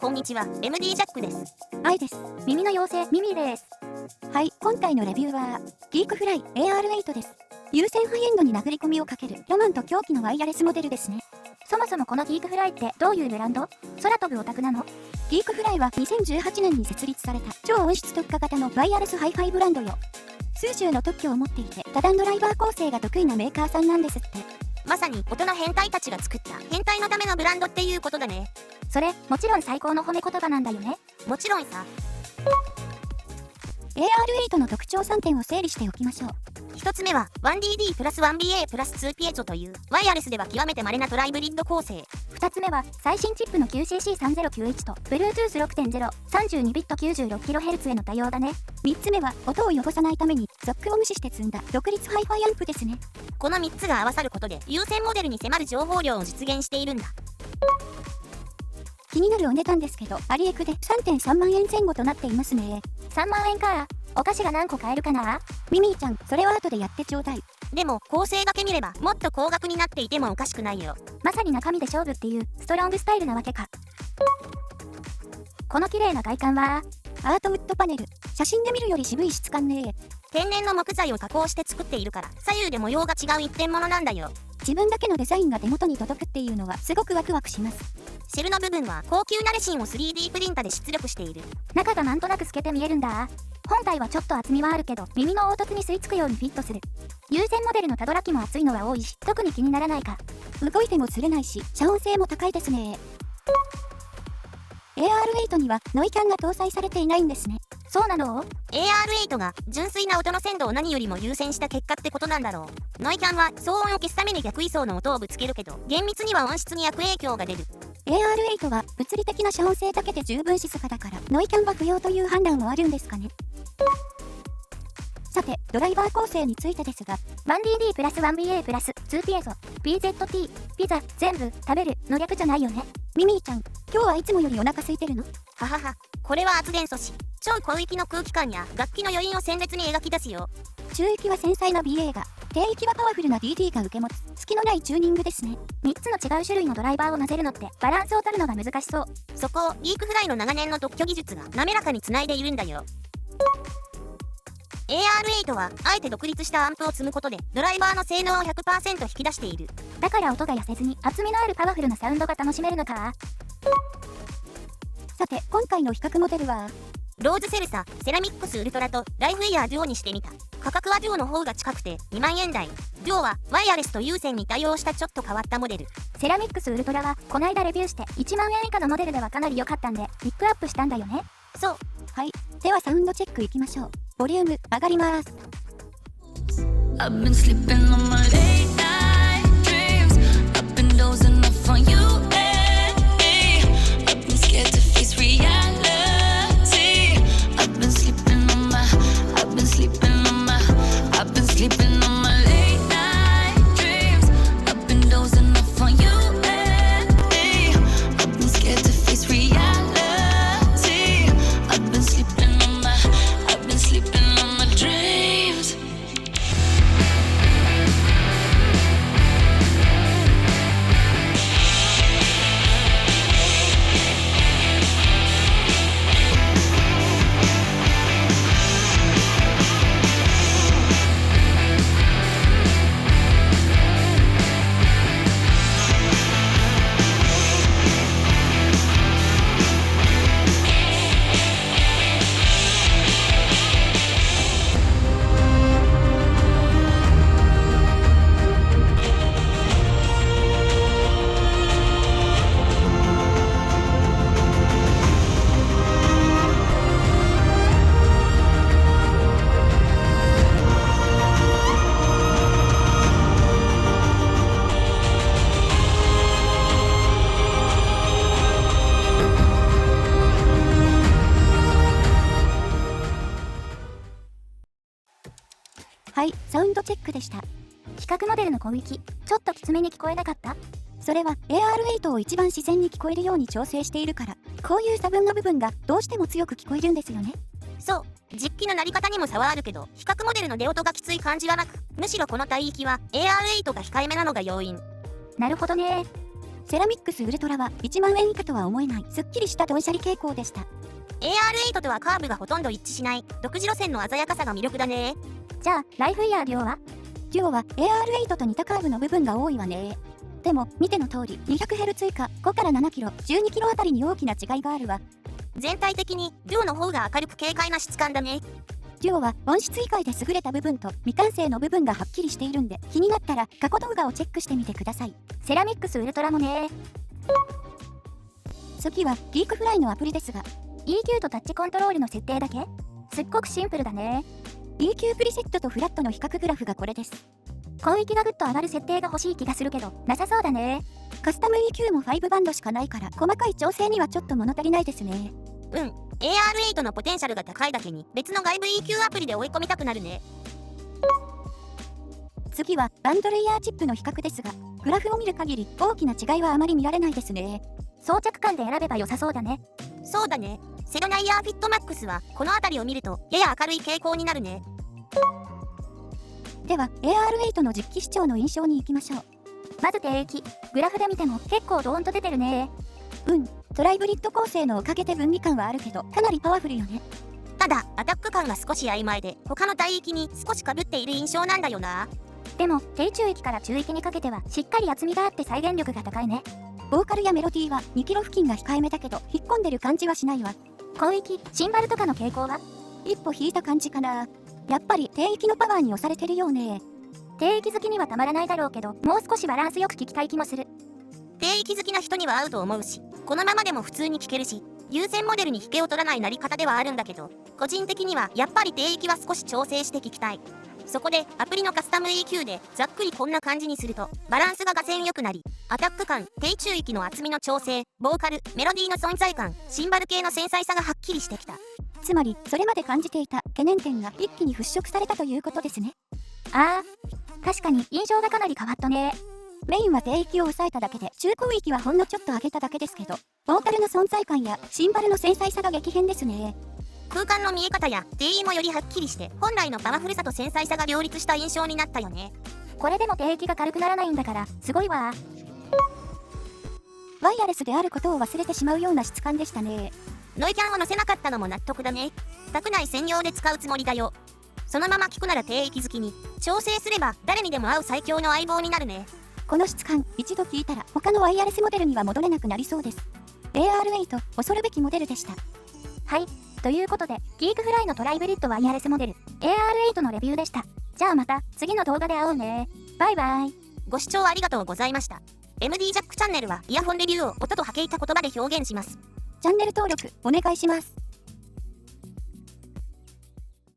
こんにちは、MD ジャックです。愛です。耳の妖精、ミミです。はい、今回のレビューは、ギークフライ AR8 です。有線ハイエンドに殴り込みをかけるロマンと狂気のワイヤレスモデルですね。そもそもこのギークフライってどういうブランド？空飛ぶオタクなの？ギークフライは2018年に設立された超音質特化型のワイヤレスハイファイブランドよ。数種の特許を持っていて多段ドライバー構成が得意なメーカーさんなんですって。まさに大人変態たちが作った変態のためのブランドっていうことだね。それ、もちろん最高の褒め言葉なんだよね。もちろんさ。AR8 の特徴3点を整理しておきましょう。1つ目は 1DD プラス 1BA プラス2ピエゾというワイヤレスでは極めて稀なトライブリッド構成。2つ目は最新チップの QCC3091 と Bluetooth6.0 32ビット 96kHz への対応だね。3つ目は音を汚さないためにソックを無視して積んだ独立ハイファイアンプですね。この3つが合わさることで有線モデルに迫る情報量を実現しているんだ。気になるお値段ですけど、アリエクで 3.3 万円前後となっていますね。3万円か。お菓子が何個買えるかな？ミミーちゃん、それは後でやってちょうだい。でも、構成だけ見ればもっと高額になっていてもおかしくないよ。まさに中身で勝負っていうストロングスタイルなわけか。この綺麗な外観はアートウッドパネル。写真で見るより渋い質感ね。天然の木材を加工して作っているから左右で模様が違う一点物なんだよ。自分だけのデザインが手元に届くっていうのはすごくワクワクします。シェルの部分は高級なレシンを 3D プリンタで出力している。中がなんとなく透けて見えるんだ。本体はちょっと厚みはあるけど耳の凹凸に吸い付くようにフィットする。有線モデルのたどらきも厚いのは多いし特に気にならないか。動いても擦れないし遮音性も高いですね。AR8 にはノイキャンが搭載されていないんですね。そうなの？ AR8 が純粋な音の鮮度を何よりも優先した結果ってことなんだろう。ノイキャンは騒音を消すために逆位相の音をぶつけるけど厳密には音質に悪影響が出る。AR8 は物理的な遮音性だけで十分静かだからノイキャンは不要という判断もあるんですかね。さて、ドライバー構成についてですが 1DD プラス 1BA プラス2ピエゾ PZT ピザ全部食べるの略じゃないよね。ミミーちゃん、今日はいつもよりお腹空いてるの？ははは、これは圧電素子。超広域の空気感や楽器の余韻を鮮烈に描き出すよ。中域は繊細な BA が、低域はパワフルな DD が受け持つ隙のないチューニングですね。3つの違う種類のドライバーを混ぜるのってバランスを取るのが難しそう。そこをギークフライの長年の特許技術が滑らかにつないでいるんだよ。AR8 はあえて独立したアンプを積むことでドライバーの性能を 100% 引き出している。だから音が痩せずに厚みのあるパワフルなサウンドが楽しめるのか。さて、今回の比較モデルはローズセルサ、セラミックスウルトラとライフイヤーデュオにしてみた。価格はデュオの方が近くて2万円台。デュオはワイヤレスと有線に対応したちょっと変わったモデル。セラミックスウルトラはこないだレビューして1万円以下のモデルではかなり良かったんでピックアップしたんだよね。そう。はい。ではサウンドチェックいきましょう。ボリューム上がります。I've been sleeping on my late night dreams. I've been dozing off on you. I've been scared to face reality. I've been sleeping on my, I've been sleeping on my, I've been sleeping on my late night dreams. I've been dozing off on you. I've been scared to face reality. I've been sleeping on my, I've been sleeping on my dreams.はい、サウンドチェックでした。比較モデルの攻撃、ちょっときつめに聞こえなかった？それは AR8 を一番自然に聞こえるように調整しているから、こういう差分の部分がどうしても強く聞こえるんですよね。そう、実機の鳴り方にも差はあるけど、比較モデルの出音がきつい感じはなく、むしろこの帯域は AR8 が控えめなのが要因。なるほどね。セラミックスウルトラは1万円以下とは思えないすっきりしたドンシャリ傾向でした。 AR8 とはカーブがほとんど一致しない独自路線の鮮やかさが魅力だね。じゃあライフイヤーデュオはAR8 と似たカーブの部分が多いわね。でも見ての通り 200Hz 以下5から 7km、12km あたりに大きな違いがあるわ。全体的にデュオの方が明るく軽快な質感だね。デュオは音質以外で優れた部分と未完成の部分がはっきりしているんで、気になったら過去動画をチェックしてみてください。セラミックスウルトラもね。次はギークフライのアプリですが、 EQ とタッチコントロールの設定だけすっごくシンプルだね。 EQ プリセットとフラットの比較グラフがこれです。広域がぐっと上がる設定が欲しい気がするけどなさそうだね。カスタム EQ も5バンドしかないから細かい調整にはちょっと物足りないですね。AR8 のポテンシャルが高いだけに別の外部 EQ アプリで追い込みたくなるね。次はバンドレイヤーチップの比較ですが、グラフを見る限り大きな違いはあまり見られないですね。装着感で選べば良さそうだね。そうだね。セロナイヤーフィットマックスはこの辺りを見るとやや明るい傾向になるね。では AR8 の実機視聴の印象に行きましょう。まず低域、グラフで見ても結構ドーンと出てるね。トライブリッド構成のおかげで分離感はあるけどかなりパワフルよね。ただアタック感が少し曖昧で他の帯域に少し被っている印象なんだよな。でも低中域から中域にかけてはしっかり厚みがあって再現力が高いね。ボーカルやメロディーは2キロ付近が控えめだけど引っ込んでる感じはしないわ。広域、シンバルとかの傾向は一歩引いた感じかな。やっぱり低域のパワーに押されてるよね。低域好きにはたまらないだろうけどもう少しバランスよく聞きたい気もする。低域好きな人には合うと思うし、このままでも普通に聴けるし、優先モデルに引けを取らないなり方ではあるんだけど、個人的にはやっぱり低域は少し調整して聞きたい。そこでアプリのカスタム EQ でざっくりこんな感じにするとバランスががぜん良くなり、アタック感、低中域の厚みの調整、ボーカル、メロディーの存在感、シンバル系の繊細さがはっきりしてきた。つまりそれまで感じていた懸念点が一気に払拭されたということですね。あー、確かに印象がかなり変わったね。メインは低域を抑えただけで中高域はほんのちょっと上げただけですけど、ボーカルの存在感やシンバルの繊細さが激変ですね。空間の見え方や定位もよりはっきりして本来のパワフルさと繊細さが両立した印象になったよね。これでも低域が軽くならないんだからすごいわ。ワイヤレスであることを忘れてしまうような質感でしたね。ノイキャンを載せなかったのも納得だね。宅内専用で使うつもりだよ。そのまま聞くなら低域好きに調整すれば誰にでも合う最強の相棒になるね。この質感一度聞いたら他のワイヤレスモデルには戻れなくなりそうです。 AR8 恐るべきモデルでした。はい、ということでギークフライのトライブリッドワイヤレスモデル AR8 のレビューでした。じゃあまた次の動画で会おうね。バイバイ。ご視聴ありがとうございました。 MD ジャックチャンネルはイヤホンレビューを音と波形た言葉で表現します。チャンネル登録お願いします。